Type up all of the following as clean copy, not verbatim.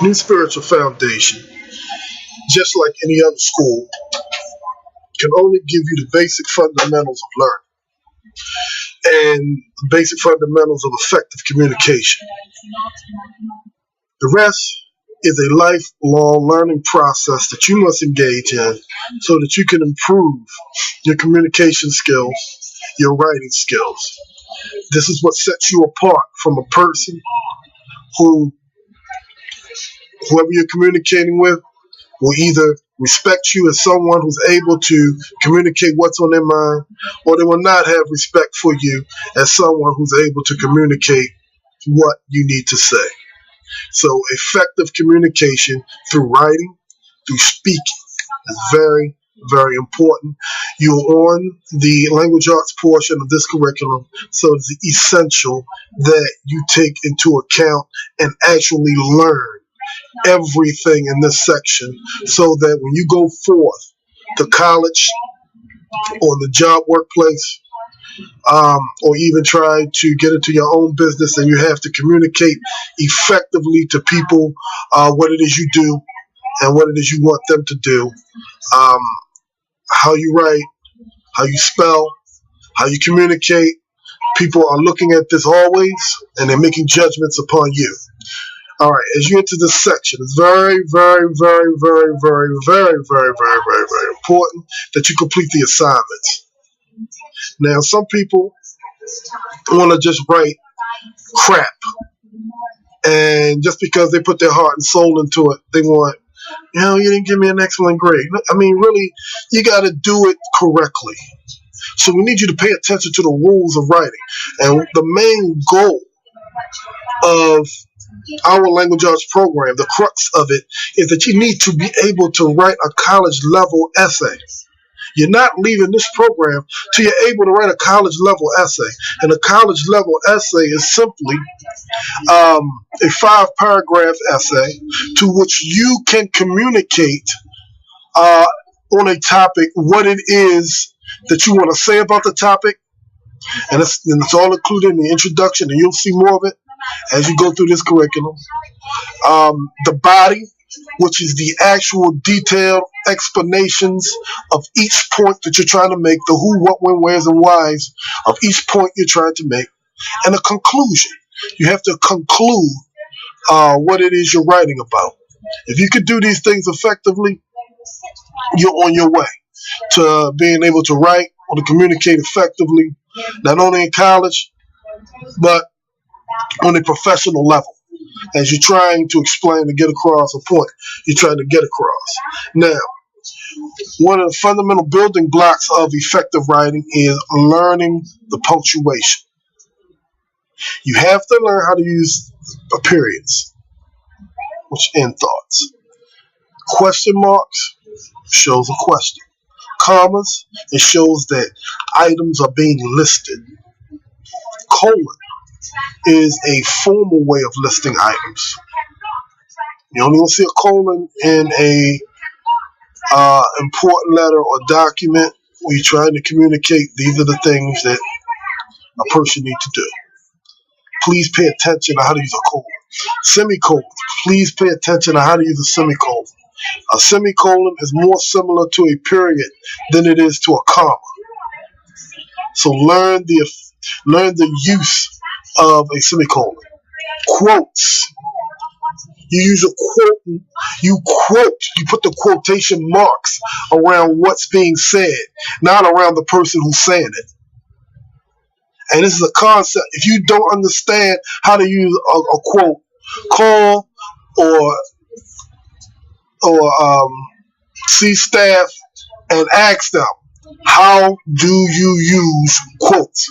New Spiritual Foundation, just like any other school, can only give you the basic fundamentals of learning and the basic fundamentals of effective communication. The rest is a lifelong learning process that you must engage in so that you can improve your communication skills, your writing skills. This is what sets you apart from a person whoever you're communicating with will either respect you as someone who's able to communicate what's on their mind, or they will not have respect for you as someone who's able to communicate what you need to say. So effective communication through writing, through speaking is very, very important. You're on the language arts portion of this curriculum, so it's essential that you take into account and actually learn everything in this section so that when you go forth to college or the job workplace, or even try to get into your own business and you have to communicate effectively to people what it is you do and what it is you want them to do, how you write, how you spell, how you communicate. People are looking at this always and they're making judgments upon you. All right, as you enter this section, it's very, very, very, very, very, very, very, very, very, very important that you complete the assignments. Now, some people want to just write crap, and just because they put their heart and soul into it, they want, you didn't give me an excellent grade. I mean, really, you got to do it correctly. So we need you to pay attention to the rules of writing. And the main goal of our language arts program, the crux of it, is that you need to be able to write a college level essay. You're not leaving this program till you're able to write a college level essay. And a college level essay is simply a 5-paragraph essay to which you can communicate on a topic what it is that you want to say about the topic. And it's all included in the introduction, and you'll see more of it as you go through this curriculum. The body, which is the actual detailed explanations of each point that you're trying to make, the who, what, when, where's, and whys of each point you're trying to make, and a conclusion. You have to conclude what it is you're writing about. If you could do these things effectively, you're on your way to being able to write or to communicate effectively, not only in college, but on a professional level. As you're trying to explain and get across a point you're trying to get across. Now, one of the fundamental building blocks of effective writing is learning the punctuation. You have to learn how to use periods, which end thoughts. Question marks shows a question. Commas, it shows that items are being listed. Colon is a formal way of listing items. You only will see a colon in a important letter or document where you're trying to communicate these are the things that a person needs to do. Please pay attention to how to use a colon. Semicolon. Please pay attention to how to use a semicolon. A semicolon is more similar to a period than it is to a comma. So learn the use of a semicolon. Quotes. You use a quote. You put the quotation marks around what's being said, not around the person who's saying it. And this is a concept. If you don't understand how to use a quote, call or see staff and ask them, how do you use quotes?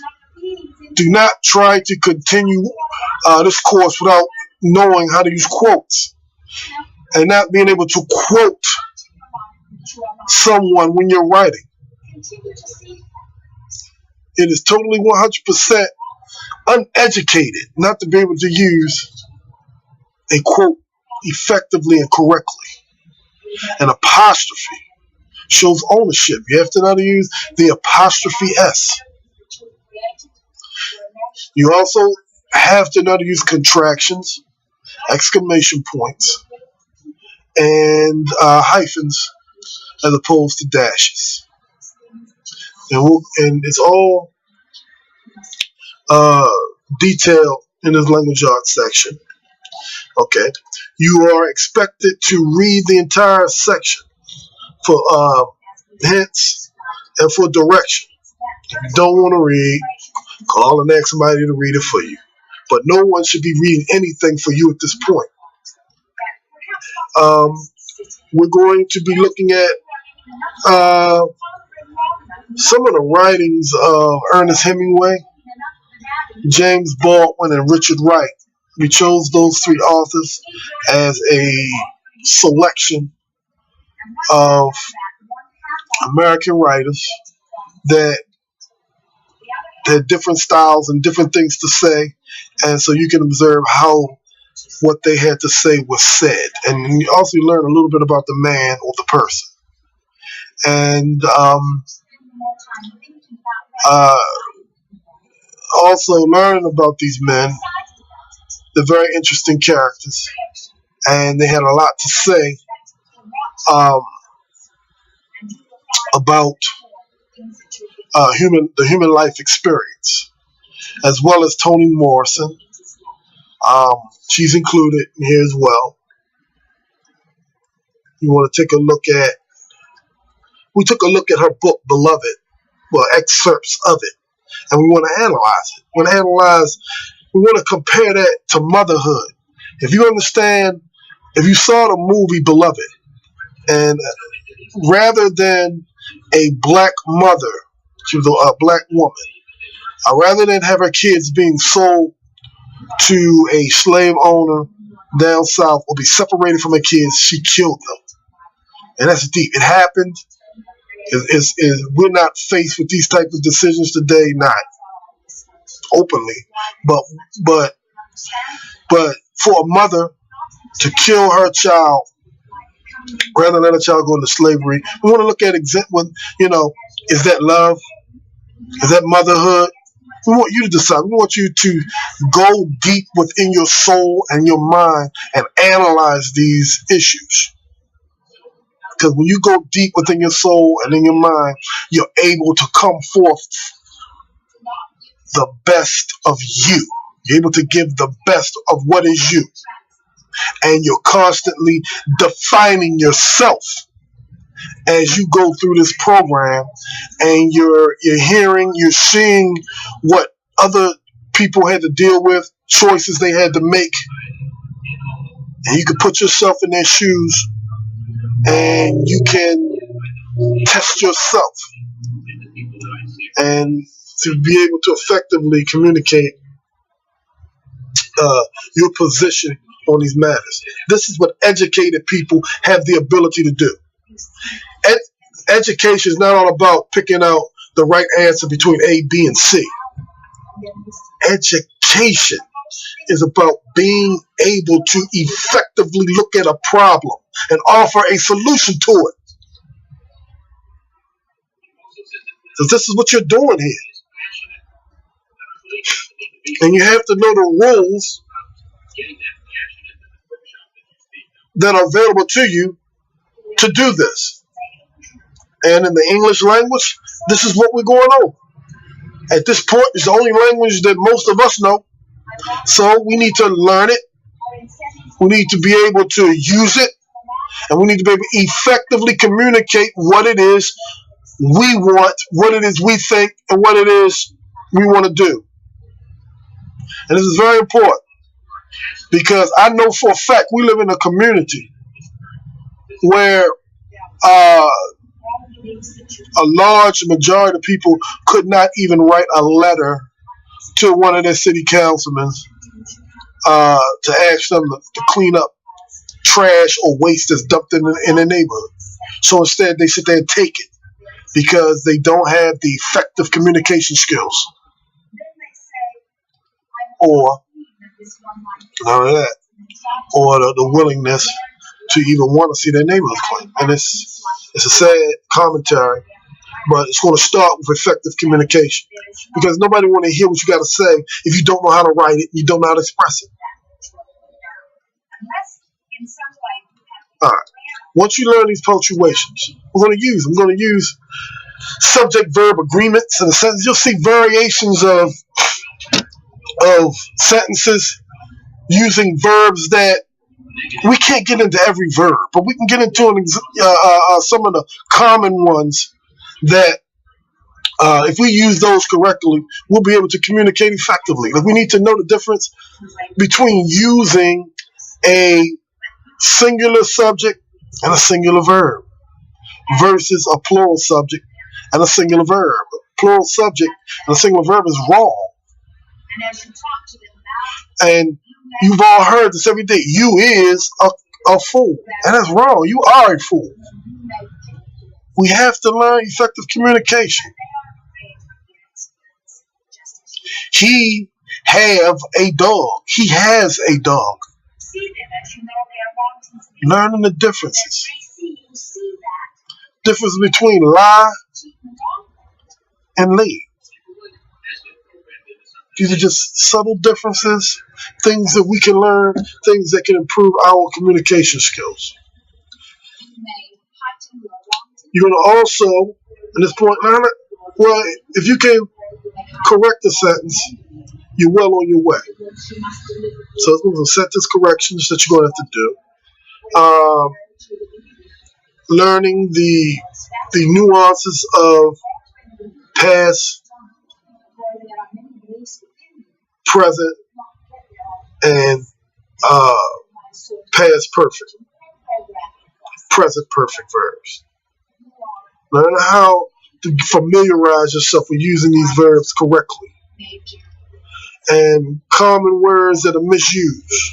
Do not try to continue this course without knowing how to use quotes and not being able to quote someone when you're writing. It is totally 100% uneducated not to be able to use a quote effectively and correctly. An apostrophe shows ownership. You have to know how to use the apostrophe S. You also have to know how to use contractions. exclamation points, and hyphens as opposed to dashes. And it's all detailed in this language arts section. Okay, you are expected to read the entire section for hints and for direction. If you don't want to read, call and ask somebody to read it for you. But no one should be reading anything for you at this point. We're going to be looking at some of the writings of Ernest Hemingway, James Baldwin, and Richard Wright. We chose those three authors as a selection of American writers that had different styles and different things to say, and so you can observe how what they had to say was said, and you also learn a little bit about the man or the person. And also learning about these men. They're very interesting characters, and they had a lot to say about the human life experience, as well as Toni Morrison. She's included here as well. You want to take a look at. We took a look at her book, Beloved, well, excerpts of it, and we want to analyze it. We want to compare that to motherhood. If you understand, if you saw the movie Beloved, and rather than a black mother, she was a black woman, rather than have her kids being sold to a slave owner down south or be separated from her kids, she killed them. And that's deep. It happened. We're not faced with these types of decisions today, not openly, but for a mother to kill her child rather than let a child go into slavery, we want to look at is that love? Is that motherhood? We want you to decide. We want you to go deep within your soul and your mind and analyze these issues. Because when you go deep within your soul and in your mind, you're able to come forth the best of you. You're able to give the best of what is you. And you're constantly defining yourself as you go through this program, and you're hearing, you're seeing what other people had to deal with, choices they had to make, and you can put yourself in their shoes, and you can test yourself, and to be able to effectively communicate your position on these matters. This is what educated people have the ability to do. Education is not all about picking out the right answer between A, B, and C. Education is about being able to effectively look at a problem and offer a solution to it. So this is what you're doing here. And you have to know the rules that are available to you to do this. And in the English language, this is what we're going over. At this point, it's the only language that most of us know. So we need to learn it. We need to be able to use it. And we need to be able to effectively communicate what it is we want, what it is we think, and what it is we want to do. And this is very important, because I know for a fact we live in a community where a large majority of people could not even write a letter to one of their city councilmen to ask them to clean up trash or waste that's dumped in the neighborhood. So instead, they sit there and take it because they don't have the effective communication skills, or none of that, or the willingness to even want to see their neighborhood clean. And it's a sad commentary, but it's going to start with effective communication, because nobody want to hear what you got to say if you don't know how to write it, you don't know how to express it. Once you learn these punctuations, I'm going to use subject-verb agreements. In a sense, you'll see variations of sentences using verbs that we can't get into every verb, but we can get into some of the common ones that if we use those correctly, we'll be able to communicate effectively. Like, we need to know the difference between using a singular subject and a singular verb versus a plural subject and a singular verb. A plural subject and a singular verb is wrong. And you've all heard this every day. You is a fool. And that's wrong. You are a fool. We have to learn effective communication. He have a dog. He has a dog. Learning the differences. Difference between lie and lead. These are just subtle differences, things that we can learn, things that can improve our communication skills. You're going to also, at this point, well, if you can correct a sentence, you're well on your way. So it's going to sentence corrections that you're going to have to do. Learning the nuances of past, present, and past perfect, present perfect verbs. Learn how to familiarize yourself with using these verbs correctly. And common words that are misused.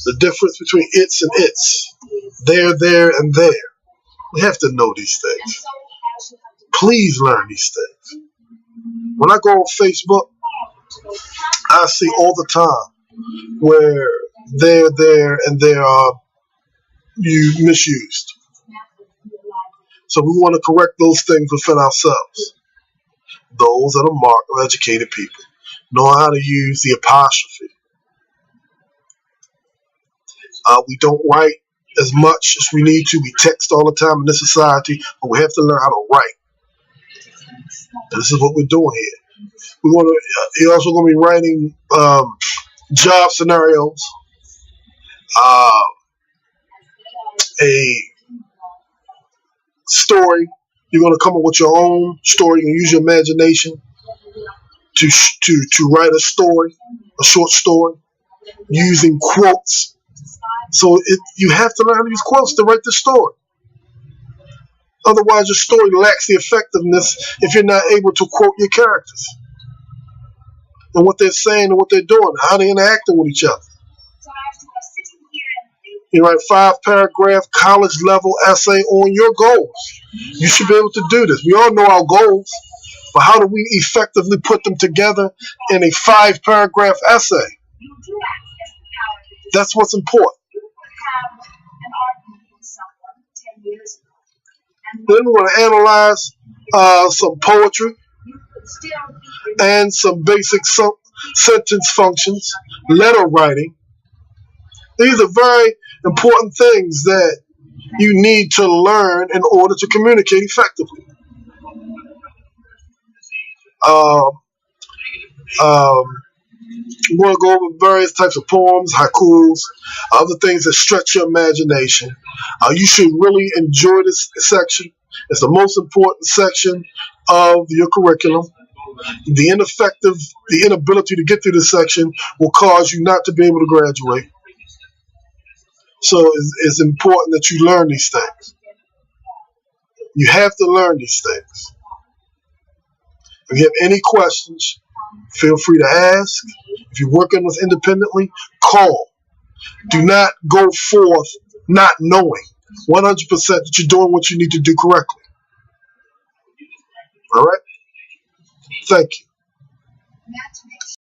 The difference between it's and its. There, and there. We have to know these things. Please learn these things. When I go on Facebook, I see all the time where there, and there are misused. So we want to correct those things within ourselves. Those are the mark of educated people. Know how to use the apostrophe. We don't write as much as we need to. We text all the time in this society, but we have to learn how to write. And this is what we're doing here. You're also going to be writing job scenarios, a story. You're going to come up with your own story and use your imagination to write a story, a short story, using quotes. So you have to learn how to use quotes to write the story. Otherwise, your story lacks the effectiveness if you're not able to quote your characters and what they're saying and what they're doing, how they're interacting with each other. You write 5-paragraph college-level essay on your goals. You should be able to do this. We all know our goals, but how do we effectively put them together in a 5-paragraph essay? That's what's important. Then we're going to analyze some poetry and some basic sentence functions, letter writing. These are very important things that you need to learn in order to communicate effectively. We're going to go over various types of poems, haikus, other things that stretch your imagination. You should really enjoy this section. It's the most important section of your curriculum. The inability to get through this section will cause you not to be able to graduate. So it's important that you learn these things. You have to learn these things. If you have any questions, feel free to ask. If you're working with independently, call. Do not go forth not knowing 100% that you're doing what you need to do correctly. All right? Thank you.